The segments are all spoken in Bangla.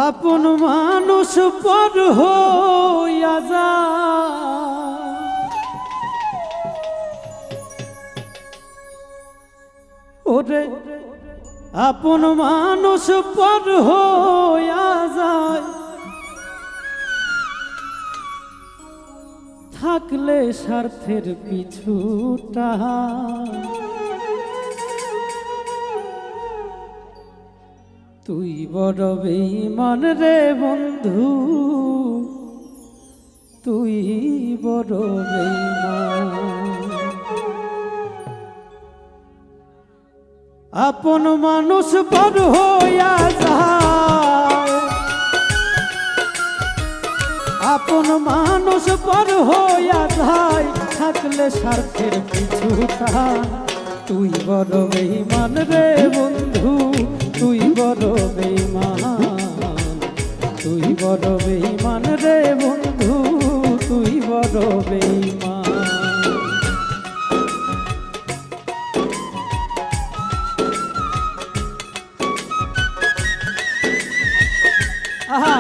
আপন মানুষ পর হইয়া যায়, ওরে আপন মানুষ পর হইয়া যায়, থাকলে স্বার্থের পিছুটা তুই বড় বেঈমান রে বন্ধু, তুই বড় বেঈমান। আপন মানুষ পর হইয়া যায়, আপন মানুষ পর হইয়া যায়, থাকলে স্বার্থের পিছুটা তুই বড় বেঈমান রে বন্ধু, তুই বড় বেঈমান, তুই বড় বেঈমান রে বন্ধু, তুই বড় বেঈমান। আহা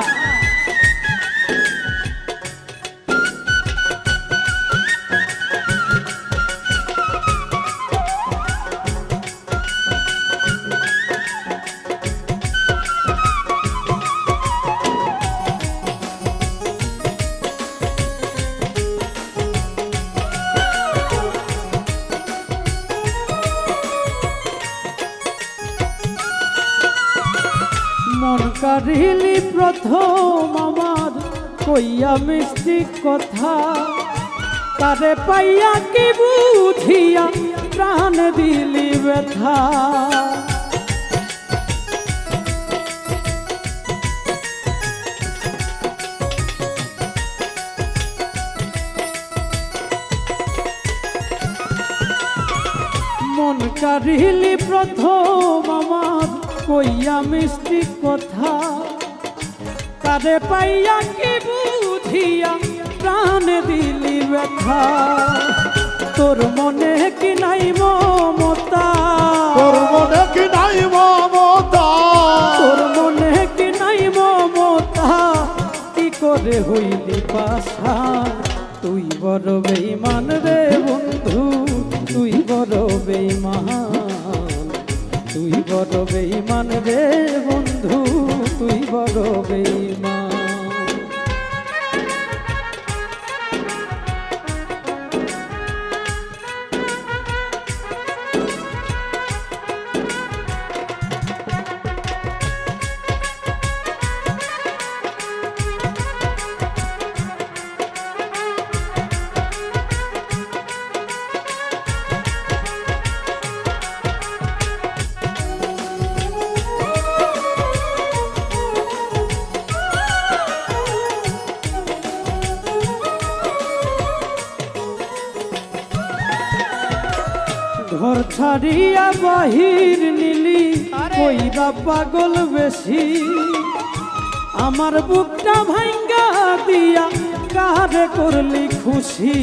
মন কারিলি প্রথম আমার কইয়া মিষ্টি কথা, তারে পাইয়া কি বুঝিয়া প্রাণ দিলি ব্যথা। মন কারিলি প্রথম আমার কইয়া মিষ্টি কথা, তারে পাইয়া কি বুঝিয়া প্রাণ দিলি ব্যথা। তোর মনে কি নাই মমতা, তোর মনে কি নাই মমতা, তোর মনে কি নাই মমতা, কি করে হইলি পাশান, তুই বড় বেঈমান রে বন্ধু, তুই বড় বেঈমান, তুই বড় বেঈমান রে বন্ধু, তুই বড় বেঈমান। ঘর ছাড়িয়া বাহির নিলি কইরা পাগল বেশি, আমার বুকটা ভাঙ্গা দিয়া কারে করলি খুশি।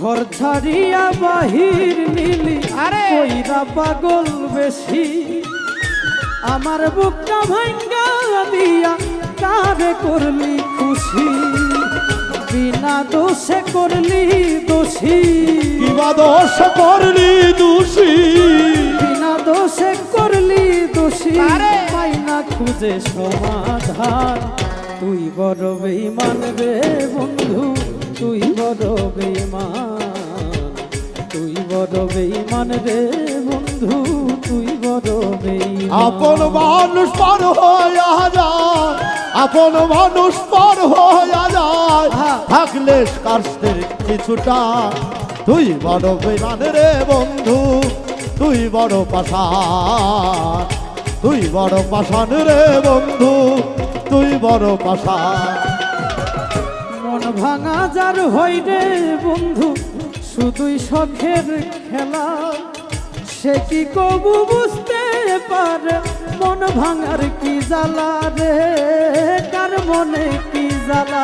ঘর ছাড়িয়া বাহির নিলি কইরা পাগল বেশি, আমার বুকটা ভাঙ্গা দিয়া কারে করলি খুশি। বিনা দোষে করলি দোষী, কিবা দোষ করলি দোষী, বিনা দোষে করলি দোষী, পাই না খুঁজে সমাধান, তুই বড় বেঈমান রে বন্ধু, তুই বড় বেঈমান, তুই বড় বেঈমান রে বন্ধু, তুই বড় বেঈমান। আপন মানুষ পর হইয়া যায়, আপন মানুষ পর হইয়া যায়, থাকলে স্বার্থের কিছুটা তুই বড় বেঈমান রে বন্ধু, তুই বড় পাষাণ, তুই বড় পাষাণ রে বন্ধু, তুই বড় পাষাণ। মন ভাঙা যার হই রে বন্ধু, শুধুই শখের খেলা, সে কি কবু বুঝতে পারে মন ভাঙার কি জ্বালা রে, কার মনে কি জ্বালা।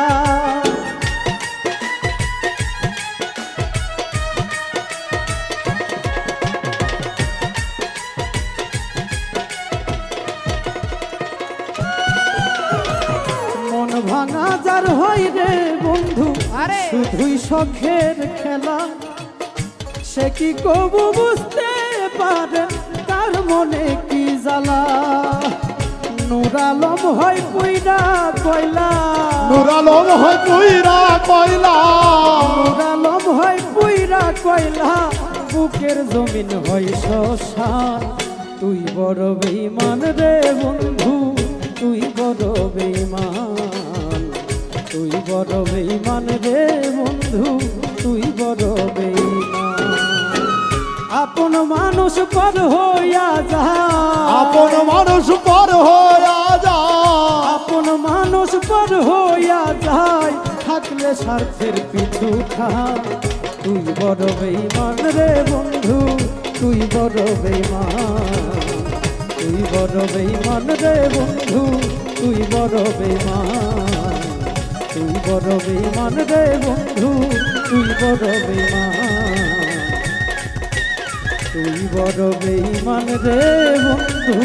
মন ভাঙা যার হয় রে বন্ধু আরে! শুধুই শখের খেলা, সে কি কবু বুঝতে পারে তার মনে কি জ্বালা। নুরালম হয় পুইরা কয়লা, নুরালম হয় পুইরা কয়লা, নুরালম হয় পুইরা কয়লা, বুকের জমিন হয় শ্মশান। তুই বড় বেঈমান রে বন্ধু, তুই বড় বেঈমান, তুই বড় বেঈমান রে বন্ধু, তুই বড় বেঈমান। আপন মানুষ পর হইয়া যা, আপন মানুষ পর হইয়া যায়, আপন মানুষ পর হইয়া যায়, থাকলে স্বার্থের পিছু খায়। তুই বড় বেঈমান রে বন্ধু, তুই বড় বেঈমান, তুই বড় বেঈমান রে বন্ধু, তুই বড় বেঈমান, তুই বড় বেঈমান রে বন্ধু, তুই বড় বেঈমান, তুই বড় বেঈমান রে বন্ধু।